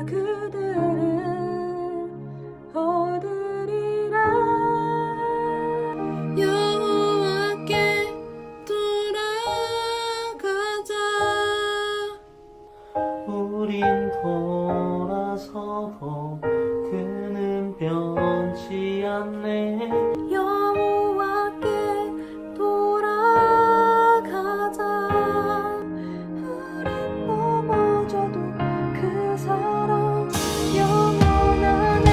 그들을 얻으리라. 여호와께 돌아가자. 우린 돌아서도 그는 변치 않네. 여호와께 돌아가자. 우린 넘어져도 그 사랑 영원하네.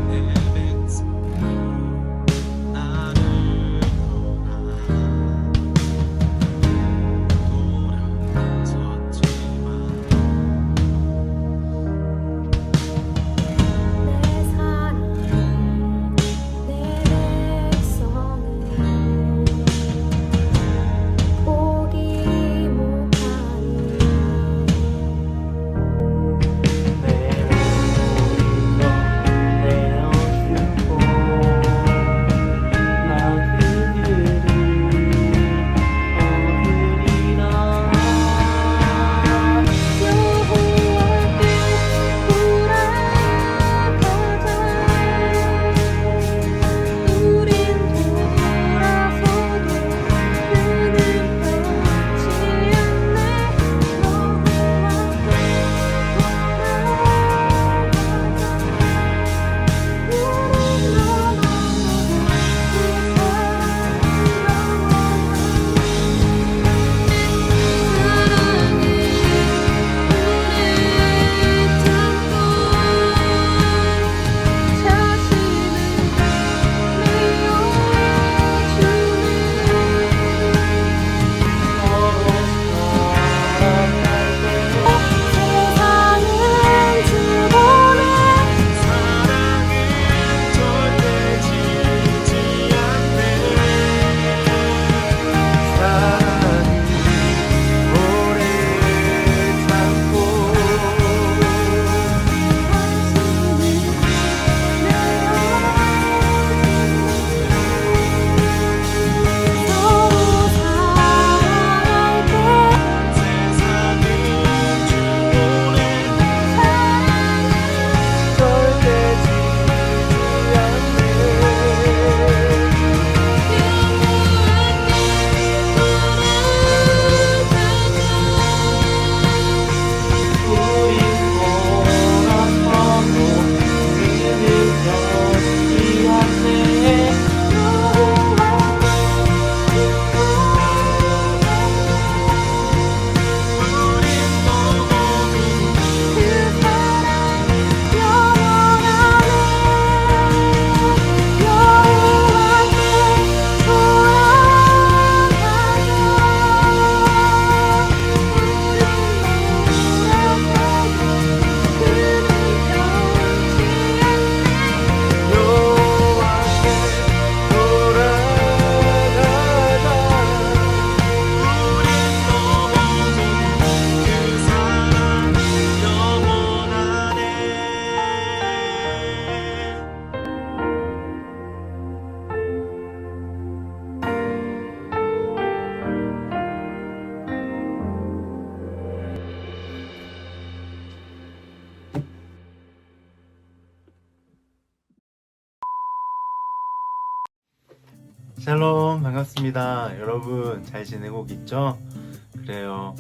내 백성이 나를 돌아섰지만 내 사랑이 내 백성을 포기 못하리. 내 모든 것 내어주고 나 그들을 얻으리라. 여호와께 돌아가자. 우린 돌아서도 그는 변치 않네. 여호와께 돌아가자. 우린 넘어져도 그 샬롬, 반갑습니다. 여러분 잘 지내고 있죠? 그래요.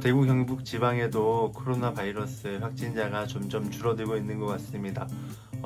대구 경북 지방에도 코로나 바이러스 확진자가 점점 줄어들고 있는 것 같습니다.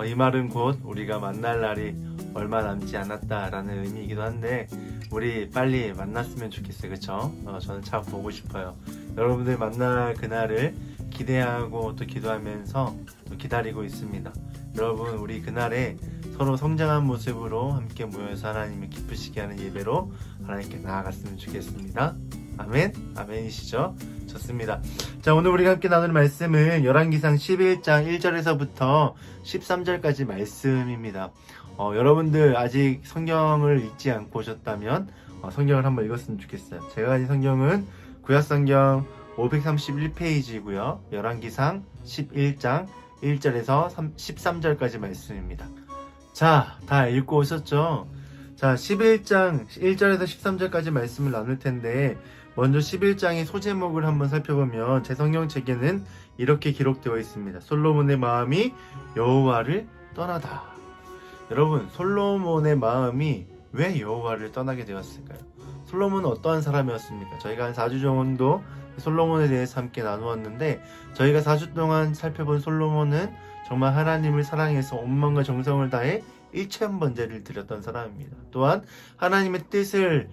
이 말은 곧 우리가 만날 날이 얼마 남지 않았다라는 의미이기도 한데 우리 빨리 만났으면 좋겠어요. 그쵸? 저는 참 보고 싶어요. 여러분들 만날 그날을 기대하고 또 기도하면서 또 기다리고 있습니다. 여러분 우리 그날에 서로 성장한 모습으로 함께 모여서 하나님을 기쁘시게 하는 예배로 하나님께 나아갔으면 좋겠습니다. 아멘? 아멘이시죠? 좋습니다. 자, 오늘 우리가 함께 나눌 말씀은 열왕기상 11장 1절에서부터 13절까지 말씀입니다. 여러분들 아직 성경을 읽지 않고 오셨다면 성경을 한번 읽었으면 좋겠어요. 제가 가진 성경은 구약성경 531페이지고요. 열왕기상 11장 1절에서 13절까지 말씀입니다. 자, 다 읽고 오셨죠? 자, 11장 1절에서 13절까지 말씀을 나눌 텐데 먼저 11장의 소제목을 한번 살펴보면 제 성경책에는 이렇게 기록되어 있습니다. 솔로몬의 마음이 여호와를 떠나다. 여러분, 솔로몬의 마음이 왜 여호와를 떠나게 되었을까요? 솔로몬은 어떠한 사람이었습니까? 저희가 한 4주 정도 솔로몬에 대해서 함께 나누었는데 저희가 4주 동안 살펴본 솔로몬은 정말 하나님을 사랑해서 온 마음과 정성을 다해 일천번제를 드렸던 사람입니다. 또한 하나님의 뜻을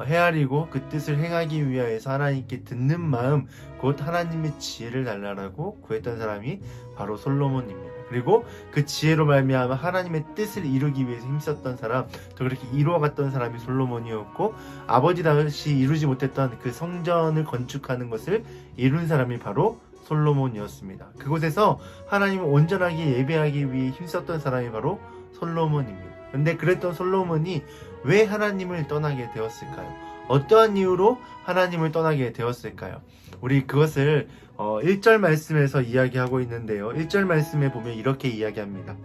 헤아리고 그 뜻을 행하기 위하여서 하나님께 듣는 마음, 곧 하나님의 지혜를 달라라고 구했던 사람이 바로 솔로몬입니다. 그리고 그 지혜로 말미암아 하나님의 뜻을 이루기 위해서 힘썼던 사람, 또 그렇게 이루어갔던 사람이 솔로몬이었고, 아버지 다시 이루지 못했던 그 성전을 건축하는 것을 이룬 사람이 바로 솔로몬이었습니다. 그곳에서 하나님을 온전하게 예배하기 위해 힘썼던 사람이 바로 솔로몬입니다. 근데 그랬던 솔로몬이 왜 하나님을 떠나게 되었을까요? 어떠한 이유로 하나님을 떠나게 되었을까요? 우리 그것을 1절 말씀에서 이야기하고 있는데요. 1절 말씀에 보면 이렇게 이야기합니다.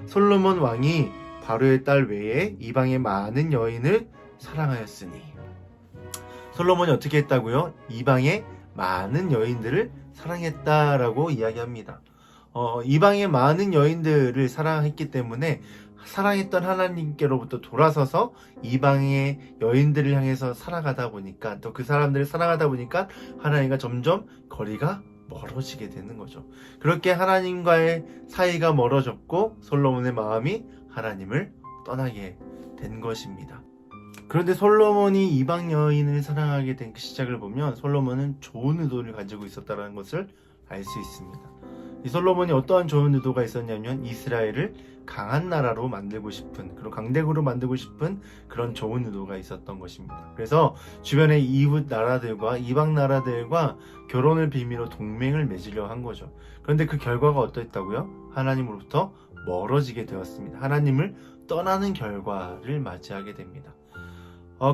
솔로몬 왕이 바로의 딸 외에 이방의 많은 여인을 사랑하였으니. 솔로몬이 어떻게 했다고요? 이방의 많은 여인들을 사랑했다라고 이야기합니다. 이방의 많은 여인들을 사랑했기 때문에 사랑했던 하나님께로부터 돌아서서 이방의 여인들을 향해서 살아가다 보니까, 또 그 사람들을 사랑하다 보니까 하나님과 점점 거리가 멀어지게 되는 거죠. 그렇게 하나님과의 사이가 멀어졌고 솔로몬의 마음이 하나님을 떠나게 된 것입니다. 그런데 솔로몬이 이방 여인을 사랑하게 된 그 시작을 보면 솔로몬은 좋은 의도를 가지고 있었다는 것을 알 수 있습니다. 이 솔로몬이 어떠한 좋은 의도가 있었냐면 이스라엘을 강한 나라로 만들고 싶은, 그런 강대국으로 만들고 싶은 그런 좋은 의도가 있었던 것입니다. 그래서 주변의 이웃 나라들과 이방 나라들과 결혼을 빌미로 동맹을 맺으려 한 거죠. 그런데 그 결과가 어떠했다고요? 하나님으로부터 멀어지게 되었습니다. 하나님을 떠나는 결과를 맞이하게 됩니다.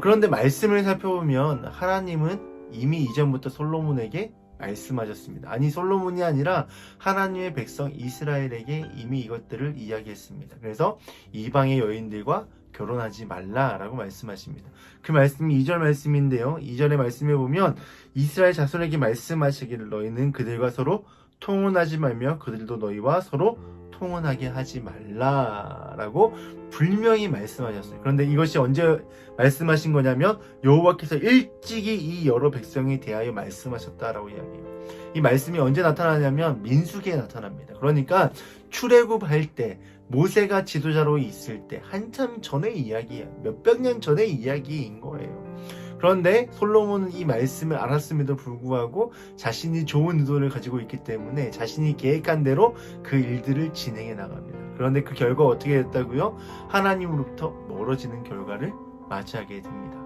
그런데 말씀을 살펴보면 하나님은 이미 이전부터 솔로몬에게 말씀하셨습니다. 아니, 솔로몬이 아니라 하나님의 백성 이스라엘에게 이미 이것들을 이야기했습니다. 그래서 이방의 여인들과 결혼하지 말라라고 말씀하십니다. 그 말씀이 2절 말씀인데요. 2절의 말씀에 보면 이스라엘 자손에게 말씀하시기를 너희는 그들과 서로 통혼하지 말며 그들도 너희와 서로 통혼하게 하지 말라라고 분명히 말씀하셨어요. 그런데 이것이 언제 말씀하신 거냐면 여호와께서 일찍이 이 여러 백성에 대하여 말씀하셨다라고 이야기해요. 이 말씀이 언제 나타나냐면 민수기에 나타납니다. 그러니까 출애굽할 때 모세가 지도자로 있을 때 한참 전의 이야기예요. 몇백 년 전의 이야기인 거예요. 그런데 솔로몬은 이 말씀을 알았음에도 불구하고 자신이 좋은 의도를 가지고 있기 때문에 자신이 계획한 대로 그 일들을 진행해 나갑니다. 그런데 그 결과가 어떻게 됐다고요? 하나님으로부터 멀어지는 결과를 맞이하게 됩니다.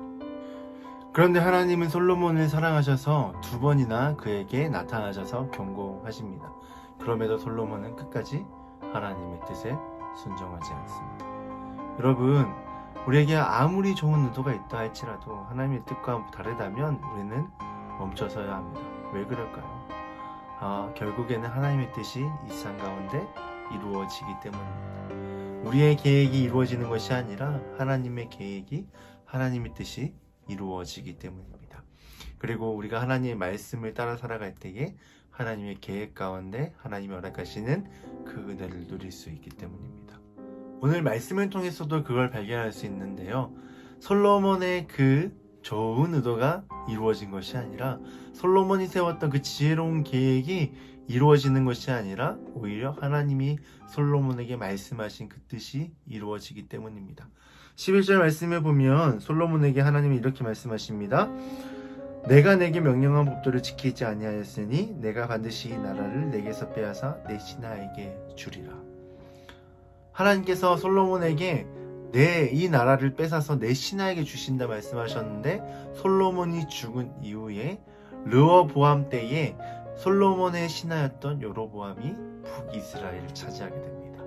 그런데 하나님은 솔로몬을 사랑하셔서 2번이나 그에게 나타나셔서 경고하십니다. 그럼에도 솔로몬은 끝까지 하나님의 뜻에 순종하지 않습니다. 여러분, 우리에게 아무리 좋은 의도가 있다 할지라도 하나님의 뜻과 다르다면 우리는 멈춰서야 합니다. 왜 그럴까요? 결국에는 하나님의 뜻이 이 세상 가운데 이루어지기 때문입니다. 우리의 계획이 이루어지는 것이 아니라 하나님의 계획이, 하나님의 뜻이 이루어지기 때문입니다. 그리고 우리가 하나님의 말씀을 따라 살아갈 때에 하나님의 계획 가운데 하나님이 허락하시는 그 은혜를 누릴 수 있기 때문입니다. 오늘 말씀을 통해서도 그걸 발견할 수 있는데요. 솔로몬의 그 좋은 의도가 이루어진 것이 아니라 솔로몬이 세웠던 그 지혜로운 계획이 이루어지는 것이 아니라 오히려 하나님이 솔로몬에게 말씀하신 그 뜻이 이루어지기 때문입니다. 11절 말씀에 보면 솔로몬에게 하나님이 이렇게 말씀하십니다. 내가 내게 명령한 법도를 지키지 아니하였으니 내가 반드시 이 나라를 내게서 빼앗아 내 신하에게 주리라. 하나님께서 솔로몬에게 이 나라를 뺏어서 내 신하에게 주신다 말씀하셨는데, 솔로몬이 죽은 이후에 르호보암 때에 솔로몬의 신하였던 여로보암이 북이스라엘을 차지하게 됩니다.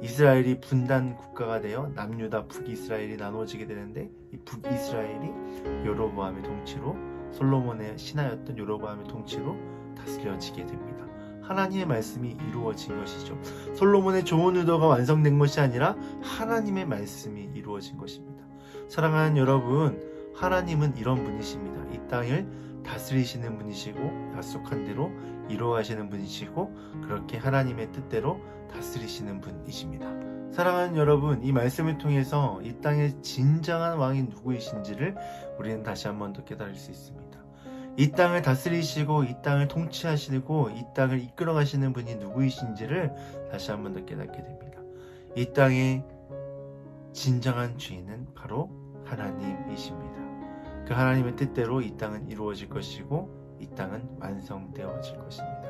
이스라엘이 분단 국가가 되어 남유다 북이스라엘이 나누어지게 되는데, 이 북이스라엘이 여로보암의 통치로, 솔로몬의 신하였던 여로보암의 통치로 다스려지게 됩니다. 하나님의 말씀이 이루어진 것이죠. 솔로몬의 좋은 의도가 완성된 것이 아니라 하나님의 말씀이 이루어진 것입니다. 사랑하는 여러분, 하나님은 이런 분이십니다. 이 땅을 다스리시는 분이시고 약속한 대로 이루어가시는 분이시고 그렇게 하나님의 뜻대로 다스리시는 분이십니다. 사랑하는 여러분, 이 말씀을 통해서 이 땅의 진정한 왕이 누구이신지를 우리는 다시 한 번 더 깨달을 수 있습니다. 이 땅을 다스리시고 이 땅을 통치하시고 이 땅을 이끌어 가시는 분이 누구이신지를 다시 한 번 더 깨닫게 됩니다. 이 땅의 진정한 주인은 바로 하나님이십니다. 그 하나님의 뜻대로 이 땅은 이루어질 것이고 이 땅은 완성되어질 것입니다.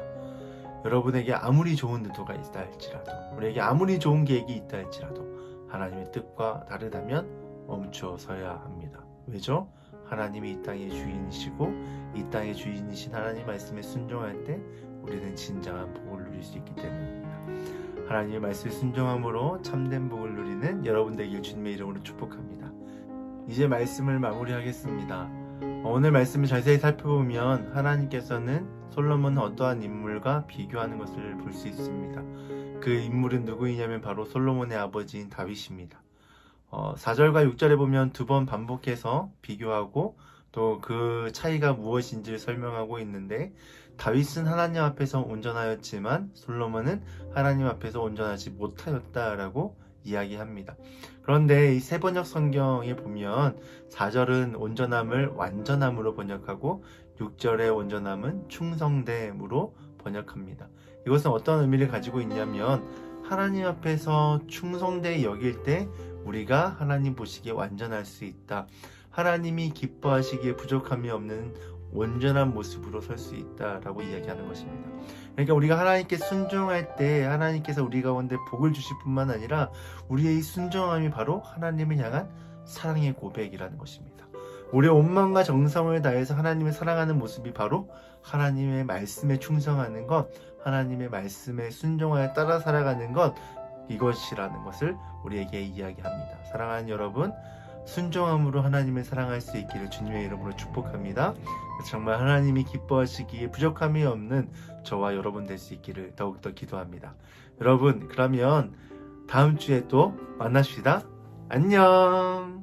여러분에게 아무리 좋은 의도가 있다 할지라도, 우리에게 아무리 좋은 계획이 있다 할지라도 하나님의 뜻과 다르다면 멈춰서야 합니다. 왜죠? 하나님이 이 땅의 주인이시고 이 땅의 주인이신 하나님 말씀에 순종할 때 우리는 진정한 복을 누릴 수 있기 때문입니다. 하나님의 말씀에 순종함으로 참된 복을 누리는 여러분 되길 주님의 이름으로 축복합니다. 이제 말씀을 마무리하겠습니다. 오늘 말씀을 자세히 살펴보면 하나님께서는 솔로몬은 어떠한 인물과 비교하는 것을 볼 수 있습니다. 그 인물은 누구이냐면 바로 솔로몬의 아버지인 다윗입니다. 4절과 6절에 보면 두 번 반복해서 비교하고 또 그 차이가 무엇인지를 설명하고 있는데, 다윗은 하나님 앞에서 온전하였지만 솔로몬은 하나님 앞에서 온전하지 못하였다라고 이야기합니다. 그런데 이 세번역 성경에 보면 4절은 온전함을 완전함으로 번역하고 6절의 온전함은 충성됨으로 번역합니다. 이것은 어떤 의미를 가지고 있냐면 하나님 앞에서 충성되게 여길 때 우리가 하나님 보시기에 완전할 수 있다. 하나님이 기뻐하시기에 부족함이 없는 온전한 모습으로 설 수 있다라고 이야기하는 것입니다. 그러니까 우리가 하나님께 순종할 때 하나님께서 우리 가운데 복을 주실 뿐만 아니라 우리의 이 순종함이 바로 하나님을 향한 사랑의 고백이라는 것입니다. 우리의 온 마음과 정성을 다해서 하나님을 사랑하는 모습이 바로 하나님의 말씀에 충성하는 것, 하나님의 말씀에 순종하여 따라 살아가는 것, 이것이라는 것을 우리에게 이야기합니다. 사랑하는 여러분, 순종함으로 하나님을 사랑할 수 있기를 주님의 이름으로 축복합니다. 정말 하나님이 기뻐하시기에 부족함이 없는 저와 여러분 될 수 있기를 더욱더 기도합니다. 여러분, 그러면 다음 주에 또 만납시다. 안녕.